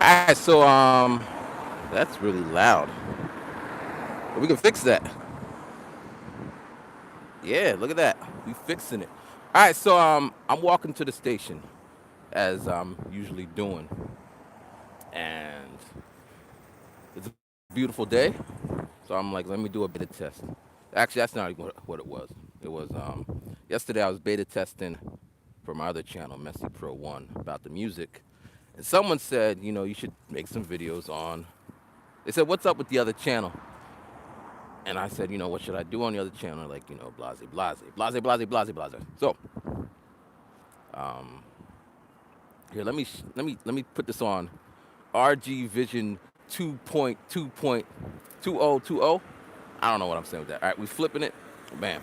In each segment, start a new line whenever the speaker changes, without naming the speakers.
Alright, so that's really loud. But we can fix that. Yeah, look at that. We fixing it. Alright, so I'm walking to the station as I'm usually doing. And it's a beautiful day. So I'm like, let me do a beta test. Actually, that's not even what it was. It was yesterday I was beta testing for my other channel, Messy Pro One, about the music. And someone said, you should make some videos on. They said, what's up with the other channel? And I said, what should I do on the other channel? Like, blase, blase, blase, blase, blase, blase. So, um, here, let me put this on RG Vision 2.2.2020. I don't know what I'm saying with that. All right, we flipping it. Bam.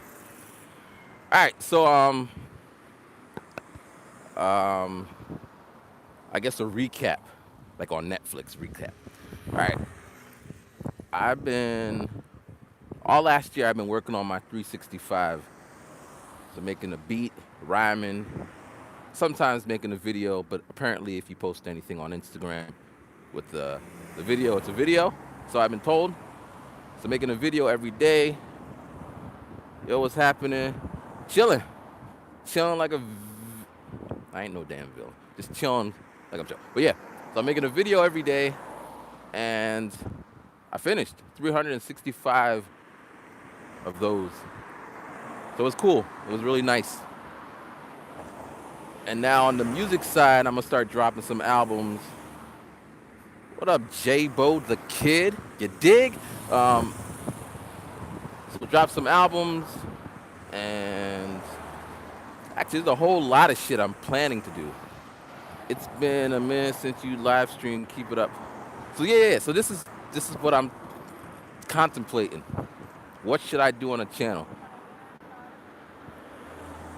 All right, so um, I guess a recap, like on Netflix recap. All right, I've been all last year. I've been working on my 365, so making a beat, rhyming, sometimes making a video. But apparently, if you post anything on Instagram with the video, it's a video. So I've been told. So making a video every day. Yo, what's happening? Chilling, chilling like a. I ain't no damn villain. Just chilling like I'm chilling. But yeah, so I'm making a video every day, and I finished 365 of those. So it was cool. It was really nice. And now on the music side, I'm gonna start dropping some albums. What up, J Bo the Kid? You dig? Um, so drop some albums, and actually, there's a whole lot of shit I'm planning to do. It's been a minute since you live streamed. Keep it up. So yeah. So this is what I'm contemplating. What should I do on a channel?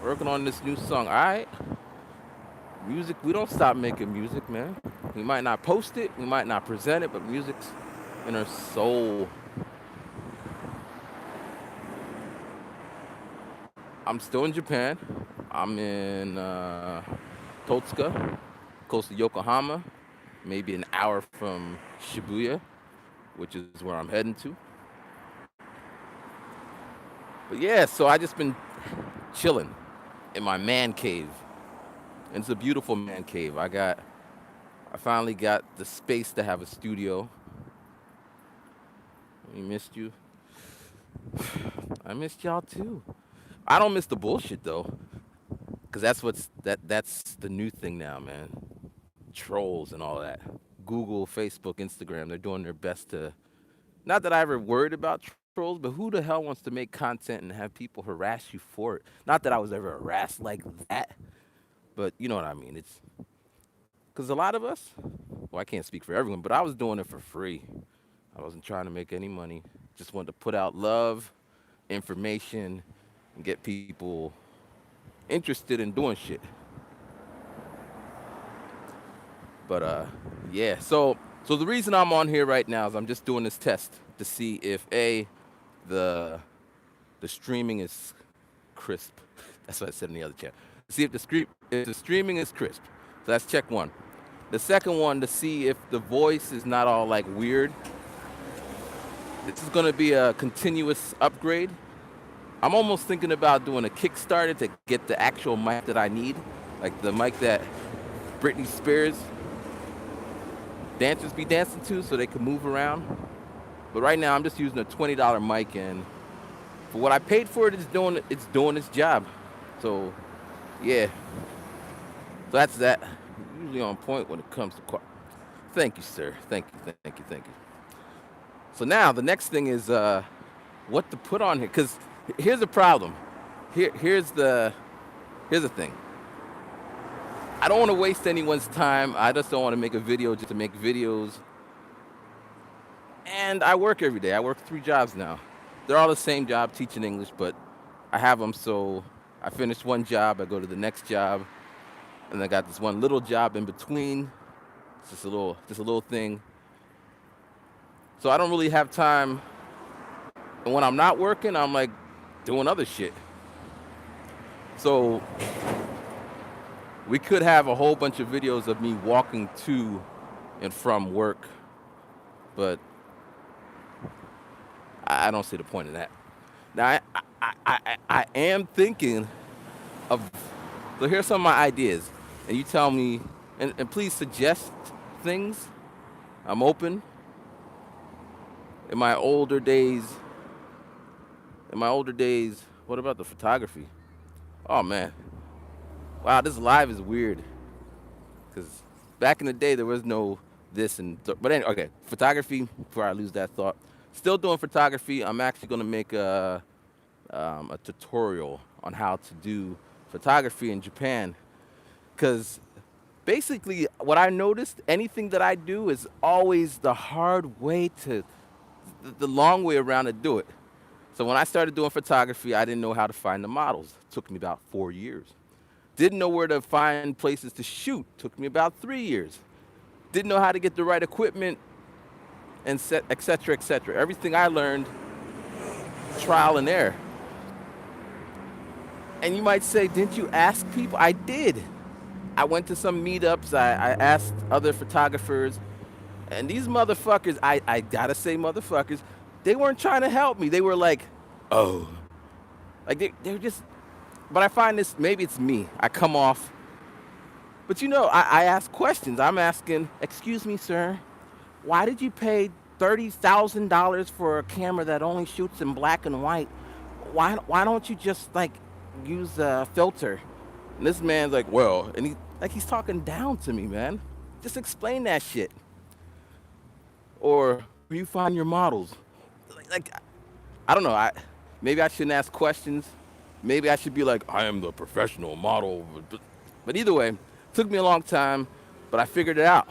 Working on this new song. All right. Music. We don't stop making music, man. We might not post it. We might not present it, but music's in our soul. I'm still in Japan. I'm in Totsuka, close to Yokohama, maybe an hour from Shibuya, which is where I'm heading to. But yeah, so I just been chilling in my man cave. And it's a beautiful man cave. I finally got the space to have a studio. We missed you. I missed y'all too. I don't miss the bullshit though, cause that's the new thing now, man. Trolls and all that. Google, Facebook, Instagram, they're doing their best to. Not that I ever worried about trolls, but who the hell wants to make content and have people harass you for it? Not that I was ever harassed like that, but you know what I mean. It's because a lot of us, well, I can't speak for everyone, but I was doing it for free. I wasn't trying to make any money. Just wanted to put out love, information, and get people interested in doing shit. But yeah. So the reason I'm on here right now is I'm just doing this test to see if the the streaming is crisp. That's what I said in the other chat. See if the streaming is crisp. So that's check one. The second one to see if the voice is not all like weird. This is gonna be a continuous upgrade. I'm almost thinking about doing a Kickstarter to get the actual mic that I need, like the mic that Britney Spears dancers be dancing to, so they can move around. But right now, I'm just using a $20 mic, and for what I paid for it, it's doing its job. So, yeah. So that's that. Usually on point when it comes to Thank you, sir. Thank you, thank you, thank you. So now the next thing is what to put on here, because here's the problem. Here's the thing. I don't want to waste anyone's time. I just don't want to make a video just to make videos. And I work every day. I work 3 jobs now. They're all the same job, teaching English, but I have them so I finish one job, I go to the next job, and I got this one little job in between. It's just a little thing. So I don't really have time. And when I'm not working, I'm like doing other shit. So we could have a whole bunch of videos of me walking to and from work, but I don't see the point of that. Now, I am thinking of, so here's some of my ideas, and you tell me, and please suggest things. I'm open. In my older days, what about the photography? Oh man, wow, this live is weird. Because back in the day, there was no this but anyway, okay, photography. Before I lose that thought, still doing photography. I'm actually going to make a tutorial on how to do photography in Japan. Because basically, what I noticed, anything that I do is always the hard way to, the long way around to do it. So when I started doing photography, I didn't know how to find the models. It took me about 4 years. Didn't know where to find places to shoot. Took me about 3 years. Didn't know how to get the right equipment, and et cetera, et cetera. Everything I learned, trial and error. And you might say, didn't you ask people? I did. I went to some meetups. I asked other photographers. And these motherfuckers, I gotta say motherfuckers, they weren't trying to help me. They were like, oh. Like they're just, but I find this, maybe it's me. I come off. But you know, I ask questions. I'm asking, excuse me, sir, why did you pay $30,000 for a camera that only shoots in black and white? Why don't you just like use a filter? And this man's like, well, and he's talking down to me, man. Just explain that shit. Or where you find your models? Like I don't know. Maybe I shouldn't ask questions. Maybe I should be like, I am the professional model. But either way, it took me a long time, but I figured it out.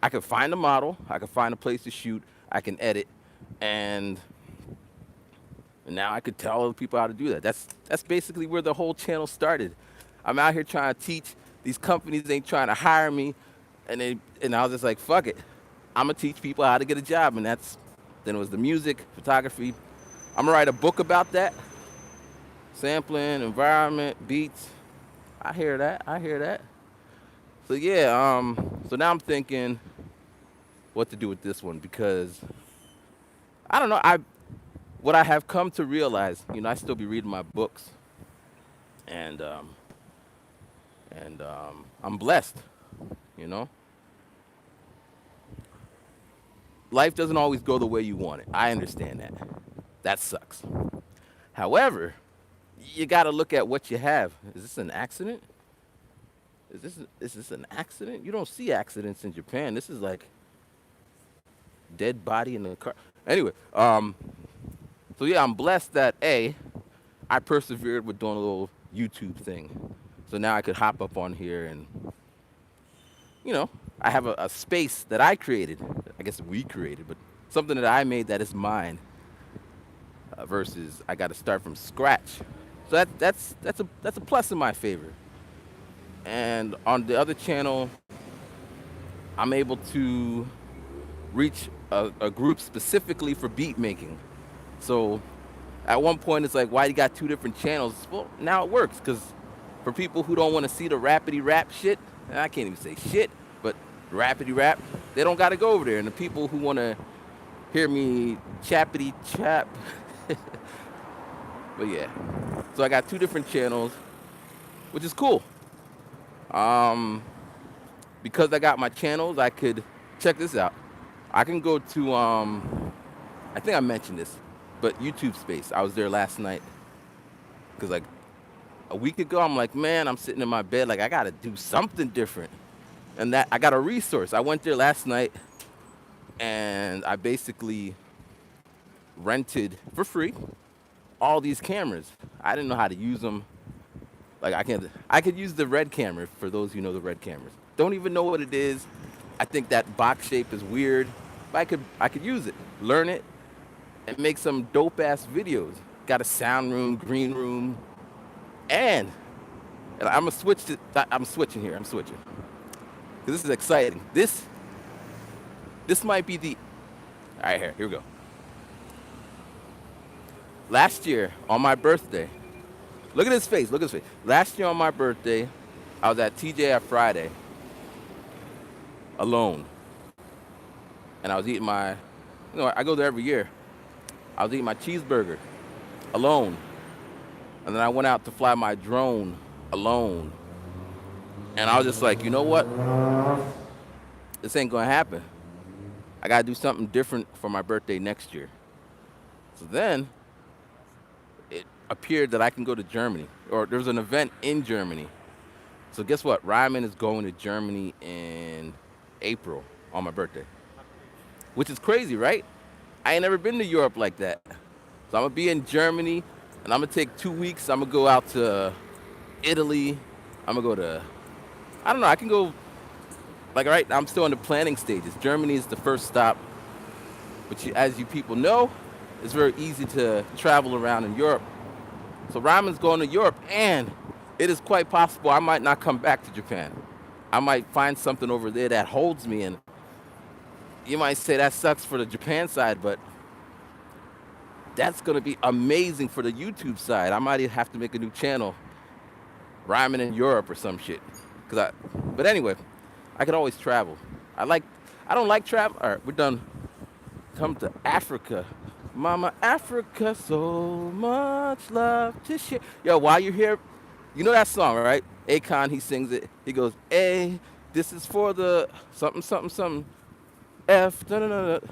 I could find a model. I could find a place to shoot. I can edit, and now I could tell other people how to do that. That's basically where the whole channel started. I'm out here trying to teach. These companies ain't trying to hire me, and I was just like, fuck it. I'm gonna teach people how to get a job, and then it was the music, photography. I'm gonna write a book about that. Sampling, environment, beats. I hear that. So yeah, so now I'm thinking what to do with this one, because I don't know, what I have come to realize, I still be reading my books, and I'm blessed, you know. Life doesn't always go the way you want it. I understand that. That sucks. However, you got to look at what you have. Is this an accident? Is this an accident? You don't see accidents in Japan. This is like dead body in the car. Anyway, so yeah, I'm blessed that I persevered with doing a little YouTube thing. So now I could hop up on here and, I have a space that I created. I guess we created, but something that I made that is mine. Versus I got to start from scratch. So that's a plus in my favor. And on the other channel, I'm able to reach a group specifically for beat making. So at one point, it's like, why you got two different channels? Well, now it works, because for people who don't want to see the rapidy rap shit, and I can't even say shit, but rapidy rap, they don't got to go over there. And the people who want to hear me chappity chap, but yeah. So I got two different channels, which is cool. Because I got my channels, I could check this out. I can go to I think I mentioned this, but YouTube Space. I was there last night because like a week ago, I'm like, man, I'm sitting in my bed, like I gotta do something different, and that I got a resource. I went there last night, and I basically rented for free all these cameras. I didn't know how to use them. Like I could use the red camera, for those who know the red cameras. Don't even know what it is. I think that box shape is weird, but I could use it, learn it, and make some dope ass videos. Got a sound room, green room, and I'm switching here. I'm switching because this is exciting. This might be the. All right, here we go. Last year on my birthday. Look at his face. Last year on my birthday, I was at TJF Friday, alone. and I was eating my, I go there every year. I was eating my cheeseburger alone, and then I went out to fly my drone alone, and I was just like, you know what? This ain't gonna happen. I gotta do something different for my birthday next year. So then it appeared that I can go to Germany, or there's an event in Germany. So guess what? Ryman is going to Germany in April on my birthday, which is crazy, right? I ain't never been to Europe like that. So I'm gonna be in Germany, and I'm gonna take 2 weeks. I'm gonna go out to Italy. I'm gonna go to, I don't know. I can go, like, right. I'm still in the planning stages. Germany is the first stop, but as you people know, it's very easy to travel around in Europe. So Ryman's going to Europe, and it is quite possible I might not come back to Japan. I might find something over there that holds me, and you might say that sucks for the Japan side, but that's going to be amazing for the YouTube side. I might even have to make a new channel, Ryman in Europe or some shit. But anyway, I could always travel. I don't like travel. All right, we're done. Come to Africa. Mama Africa, so much love to share. Yo, while you're here, you know that song, right? Akon, he sings it. He goes, A, this is for the something, something, something. F, da, da, da, da.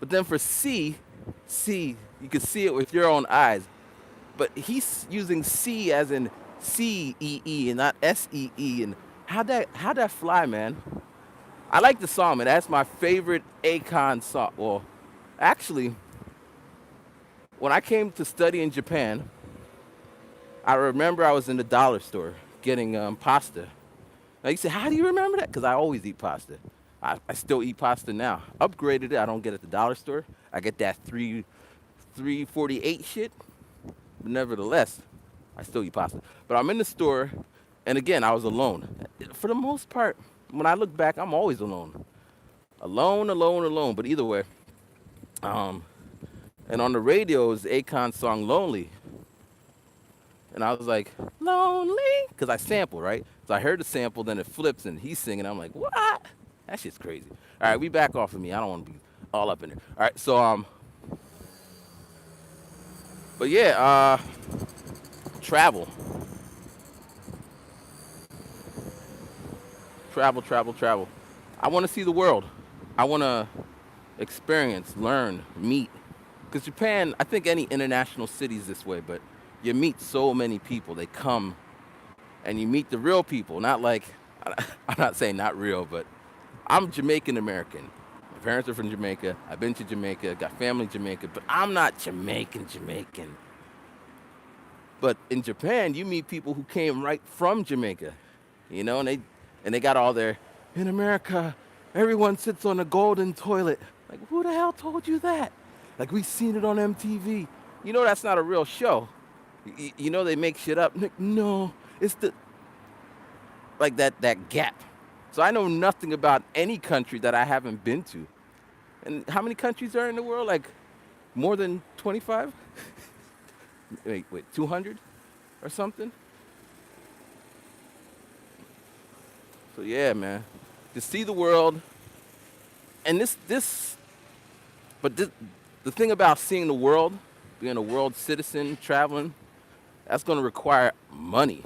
But then for C, you can see it with your own eyes. But he's using C as in C-E-E and not S-E-E. And how'd that fly, man? I like the song, man. That's my favorite Akon song. Well, actually, when I came to study in Japan, I remember I was in the dollar store getting pasta. Now you say, how do you remember that? Because I always eat pasta. I still eat pasta now. Upgraded it. I don't get it at the dollar store. I get that 3.48 shit. But nevertheless, I still eat pasta. But I'm in the store, and again, I was alone. For the most part, when I look back, I'm always alone. Alone, alone, alone. But either way, and on the radio is Akon's song "Lonely," and I was like, "Lonely," because I sample, right? So I heard the sample, then it flips, and he's singing. I'm like, "What? That shit's crazy." All right, we back off of me. I don't want to be all up in there. All right, so but yeah, travel, travel. I want to see the world. I want to experience, learn, meet. Because Japan, I think any international city is this way, but you meet so many people. They come and you meet the real people. Not like, I'm not saying not real, but I'm Jamaican American. My parents are from Jamaica. I've been to Jamaica, got family in Jamaica, but I'm not Jamaican. But in Japan, you meet people who came right from Jamaica, and they got all their, in America, everyone sits on a golden toilet. Like, who the hell told you that? Like, we seen it on MTV. You know that's not a real show. You know they make shit up. Like, no, it's that gap. So I know nothing about any country that I haven't been to. And how many countries are in the world? Like, more than 25? wait, 200 or something? So yeah, man. To see the world, and the thing about seeing the world, being a world citizen, traveling, that's going to require money.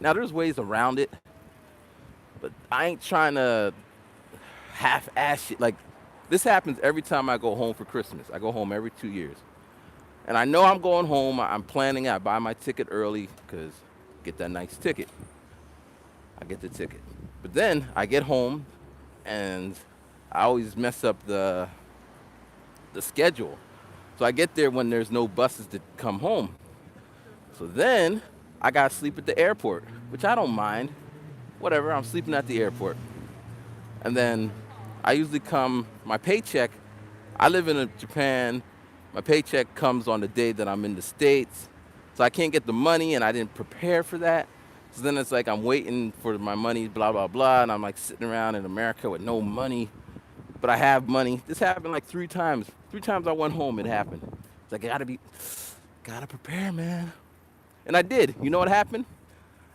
Now, there's ways around it, but I ain't trying to half-ass shit. Like, this happens every time I go home for Christmas. I go home every 2 years. And I know I'm going home. I'm planning. I buy my ticket early because get that nice ticket. I get the ticket. But then I get home, and I always mess up the schedule. So I get there when there's no buses to come home. So then I got to sleep at the airport, which I don't mind. Whatever, I'm sleeping at the airport. And then I usually my paycheck, I live in Japan. My paycheck comes on the day that I'm in the States. So I can't get the money, and I didn't prepare for that. So then it's like I'm waiting for my money, blah, blah, blah, and I'm like sitting around in America with no money. But I have money. This happened like 3 times. 3 times I went home, it happened. It's like, gotta prepare, man. And I did. You know what happened?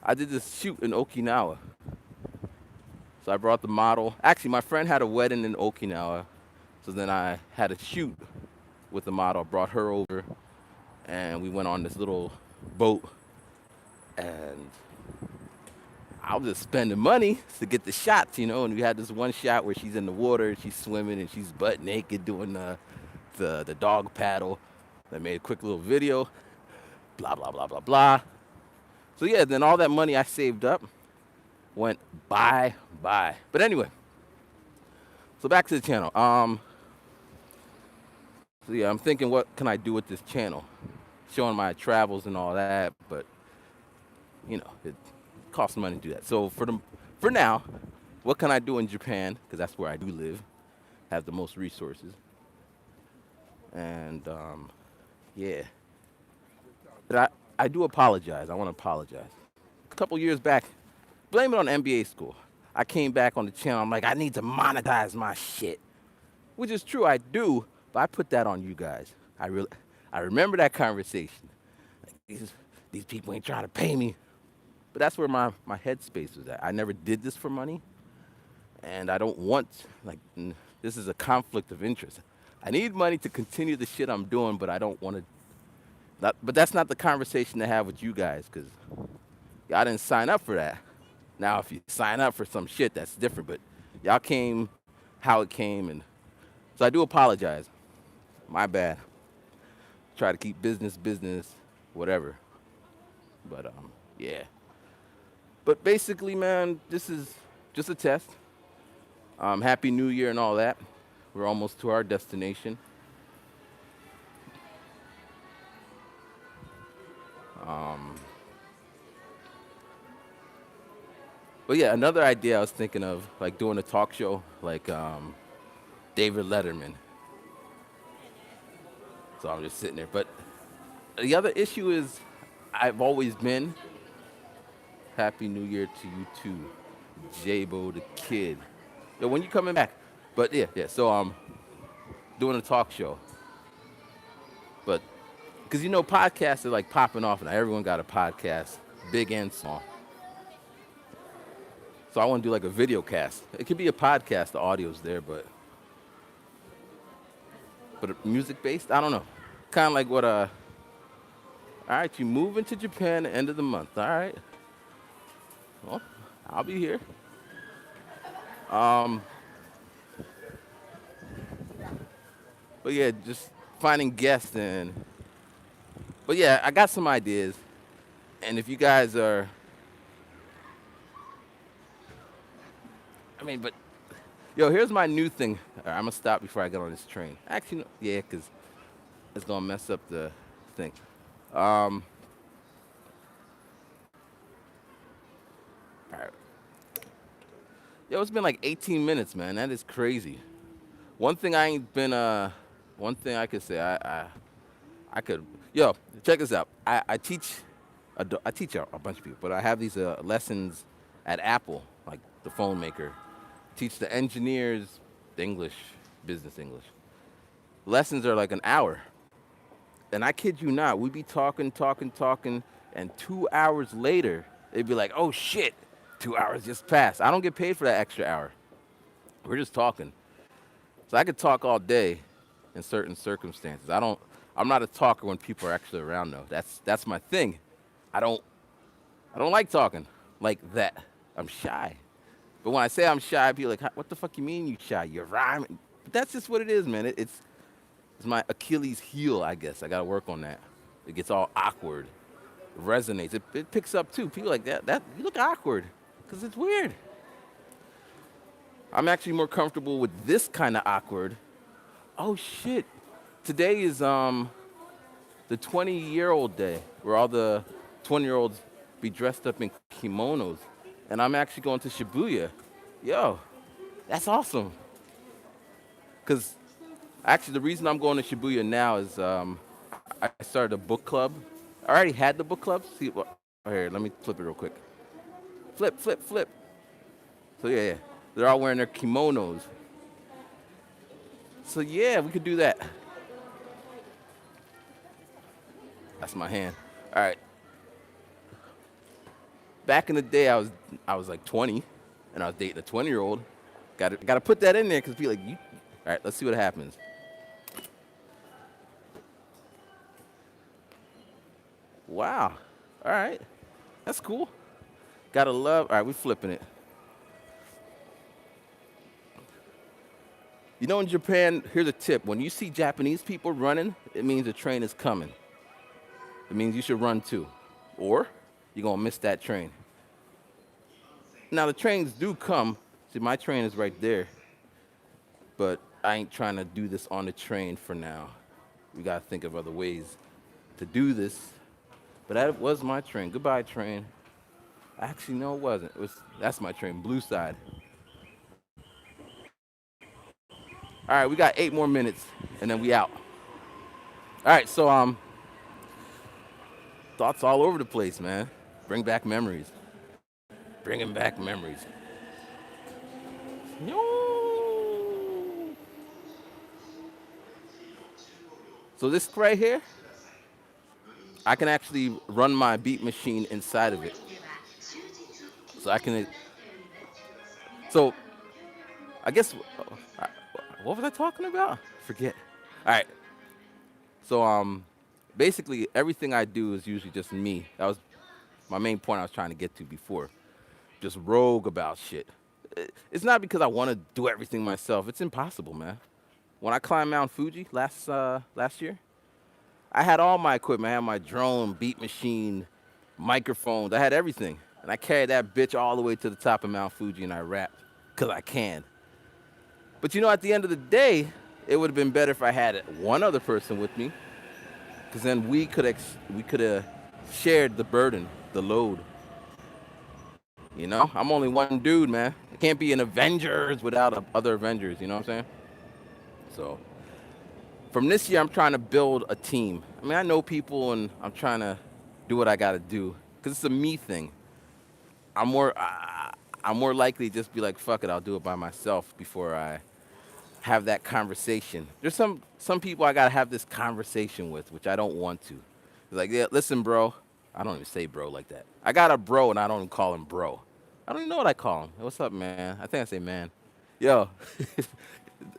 I did this shoot in Okinawa. So I brought the model. Actually, my friend had a wedding in Okinawa. So then I had a shoot with the model. I brought her over, and we went on this little boat, and I was just spending money to get the shots, And we had this one shot where she's in the water, she's swimming, and she's butt naked doing the dog paddle. I made a quick little video, blah blah blah blah blah. So yeah, then all that money I saved up went bye bye. But anyway, so back to the channel. So yeah, I'm thinking, what can I do with this channel? Showing my travels and all that, but it costs money to do that. So for now, what can I do in Japan? Because that's where I do live, have the most resources, and yeah. But I do apologize. I want to apologize. A couple years back, blame it on MBA school. I came back on the channel. I'm like, I need to monetize my shit, which is true. I do, but I put that on you guys. I remember that conversation. Like, these people ain't trying to pay me. But that's where my headspace was at. I never did this for money, and I don't want, this is a conflict of interest. I need money to continue the shit I'm doing, but I don't want to. But that's not the conversation to have with you guys, because y'all didn't sign up for that. Now, if you sign up for some shit, that's different, but y'all came how it came, and so I do apologize. My bad. Try to keep business, whatever. But, yeah. But basically, man, this is just a test. Happy New Year and all that. We're almost to our destination. But yeah, another idea I was thinking of, like doing a talk show, like David Letterman. So I'm just sitting there. But the other issue is, I've always been, Happy New Year to you too, Jabo the Kid. Yo, when you coming back? But yeah. So I'm doing a talk show. But because podcasts are like popping off now. Everyone got a podcast, big and small. So I want to do like a video cast. It could be a podcast, the audio's there, but music based? I don't know. Kind of like what all right, you moving to Japan at the end of the month. All right. Well, I'll be here. But yeah, just finding guests but yeah, I got some ideas. And if you guys are, but yo, here's my new thing. All right, I'm gonna stop before I get on this train. Actually, no, yeah, because it's gonna mess up the thing. All right. Yo, it's been like 18 minutes, man. That is crazy. One thing I could say, I could, yo, check this out. I teach a bunch of people, but I have these lessons at Apple, like the phone maker. Teach the engineers English, business English. Lessons are like an hour. And I kid you not, we'd be talking, and 2 hours later, they'd be like, oh shit, 2 hours just passed. I don't get paid for that extra hour. We're just talking. So I could talk all day in certain circumstances. I'm not a talker when people are actually around though. That's my thing. I don't like talking like that. I'm shy. But when I say I'm shy, people are like, what the fuck you mean you shy? You're rhyming. But that's just what it is, man. It's my Achilles heel, I guess. I got to work on that. It gets all awkward. It resonates. It picks up, too. People like, that you look awkward, because it's weird. I'm actually more comfortable with this kind of awkward. Oh, shit. Today is the 20-year-old day, where all the 20-year-olds be dressed up in kimonos. And I'm actually going to Shibuya. Yo, that's awesome. Because actually the reason I'm going to Shibuya now is I started a book club. I already had the book club. See, here, let me flip it real quick. Flip. So yeah. They're all wearing their kimonos. So yeah, we could do that. That's my hand. All right. Back in the day, I was like 20, and I was dating a 20-year-old. Got to put that in there because people like, All right, let's see what happens. Wow. All right. That's cool. Gotta love. All right, we're flipping it. You know, in Japan, here's a tip. When you see Japanese people running, it means the train is coming. It means you should run too. Or you're going to miss that train. Now, the trains do come. See, my train is right there. But I ain't trying to do this on the train for now. We got to think of other ways to do this. But that was my train. Goodbye, train. Actually, no, it wasn't. That's my train, blue side. All right, we got 8 more minutes, and then we out. All right, so thoughts all over the place, man. Bring back memories. Bringing back memories. Yo. So this right here, I can actually run my beat machine inside of it. So I can. So I guess what was I talking about? Forget. All right. So basically everything I do is usually just me. That was my main point I was trying to get to before. Just rogue about shit. It's not because I want to do everything myself. It's impossible, man. When I climbed Mount Fuji last year, I had all my equipment. I had my drone, beat machine, microphones. I had everything. And I carried that bitch all the way to the top of Mount Fuji and I rapped because I can. But you know, at the end of the day, it would have been better if I had one other person with me because then we could have shared the burden, the load. You know, I'm only one dude, man. I can't be an Avengers without other Avengers. You know what I'm saying? So from this year, I'm trying to build a team. I mean, I know people, and I'm trying to do what I got to do because it's a me thing. I'm more likely to just be like, fuck it, I'll do it by myself before I have that conversation. There's some people I gotta have this conversation with, which I don't want to. Like, yeah, listen, bro. I don't even say bro like that. I got a bro, and I don't even call him bro. I don't even know what I call him. What's up, man? I think I say man. Yo,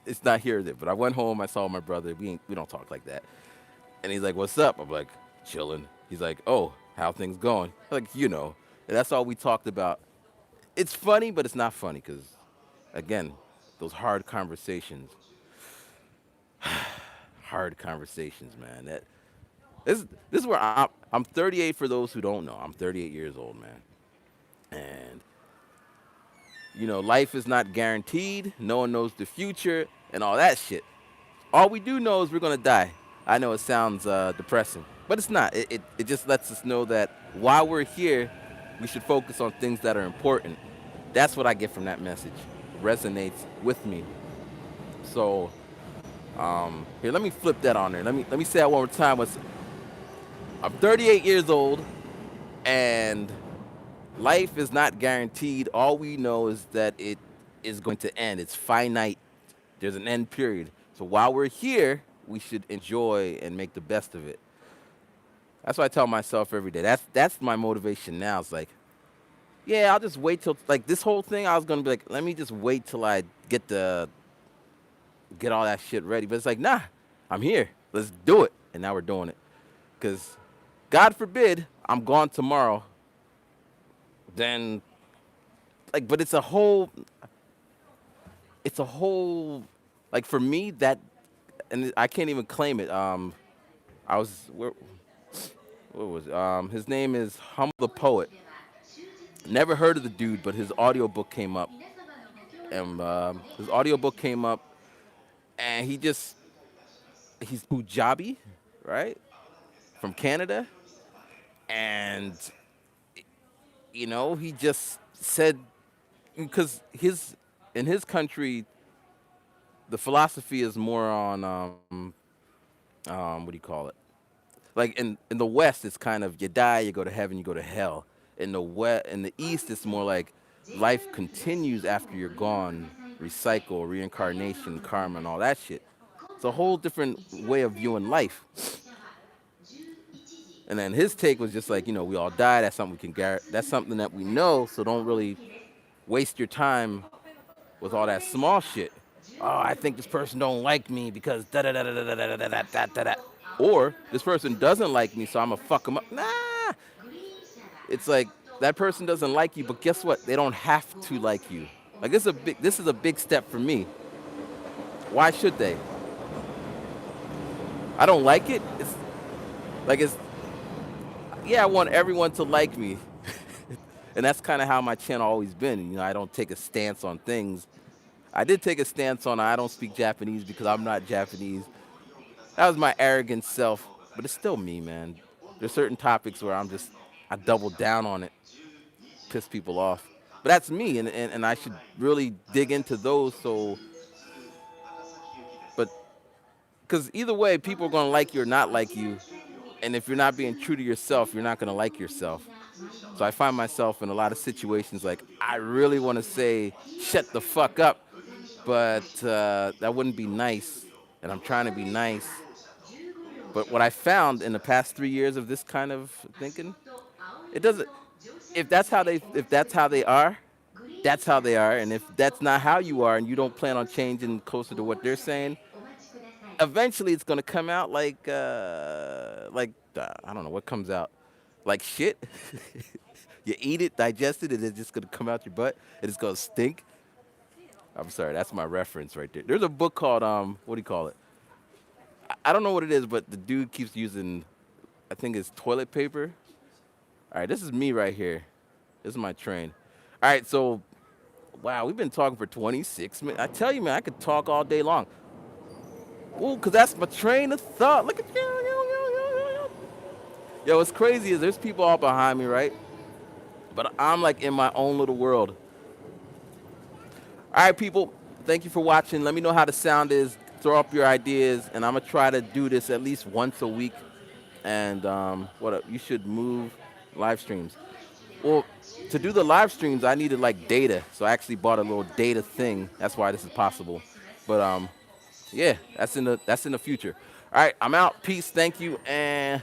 it's not here, but I went home. I saw my brother. We don't talk like that. And he's like, "What's up?" I'm like, "Chilling." He's like, "Oh, how things going?" I'm like, you know. And that's all we talked about. It's funny, but it's not funny because, again, those hard conversations, hard conversations, man. This is where I'm 38 for those who don't know. I'm 38 years old, man. And you know, life is not guaranteed. No one knows the future and all that shit. All we do know is we're gonna die. I know it sounds depressing, but it's not. It just lets us know that while we're here, we should focus on things that are important. That's what I get from that message. It resonates with me. So here, let me flip that on there. Let me say that one more time. I'm 38 years old, and life is not guaranteed. All we know is that it is going to end. It's finite. There's an end period. So while we're here, we should enjoy and make the best of it. That's what I tell myself every day. That's my motivation now. It's like, yeah, I'll just wait till like this whole thing. I was gonna be like, let me just wait till I get all that shit ready. But it's like, nah, I'm here. Let's do it. And now we're doing it. Because God forbid I'm gone tomorrow. Then like, but it's a whole like for me that, and I can't even claim it. I was where was it? His name is Humble the Poet. Never heard of the dude, but his audiobook came up, and his audiobook came up, and he's Pujabi, right, from Canada, and you know he just said because his in his country the philosophy is more on what do you call it? Like in the West, it's kind of you die, you go to heaven, you go to hell. In the East, it's more like life continues after you're gone, recycle, reincarnation, karma, and all that shit. It's a whole different way of viewing life. And then his take was just like, you know, we all die. That's something we can that's something that we know. So don't really waste your time with all that small shit. Oh, I think this person don't like me because da da da da da da da da da da da da. Or this person doesn't like me, so I'm gonna fuck them up. Nah, it's like that person doesn't like you, but guess what? They don't have to like you. Like this is a big step for me. Why should they? I don't like it. It's yeah, I want everyone to like me. And that's kind of how my channel always been. I don't take a stance on things. I did take a stance on I don't speak Japanese because I'm not Japanese. That was my arrogant self, but it's still me, man. There's certain topics where I double down on it, piss people off. But that's me, and I should really dig into those. But because either way, people are gonna like you or not like you, and if you're not being true to yourself, you're not gonna like yourself. So I find myself in a lot of situations like I really want to say shut the fuck up, but that wouldn't be nice, and I'm trying to be nice. But what I found in the past 3 years of this kind of thinking, it doesn't. If that's how they are, that's how they are. And if that's not how you are, and you don't plan on changing closer to what they're saying, eventually it's gonna come out like I don't know what comes out, like shit. You eat it, digest it, and it's just gonna come out your butt, and it's gonna stink. I'm sorry, that's my reference right there. There's a book called what do you call it? I don't know what it is, but the dude keeps using, I think it's toilet paper. All right, this is me right here. This is my train. All right, so wow, we've been talking for 26 minutes. I tell you, man, I could talk all day long. Ooh, cause that's my train of thought. Look at you. Yo, what's crazy is there's people all behind me, right? But I'm like in my own little world. All right, people, thank you for watching. Let me know how the sound is. Throw up your ideas, and I'm gonna try to do this at least once a week. And what up? You should move live streams. Well, to do the live streams, I needed like data, so I actually bought a little data thing. That's why this is possible. But yeah, that's in the future. All right, I'm out. Peace. Thank you, and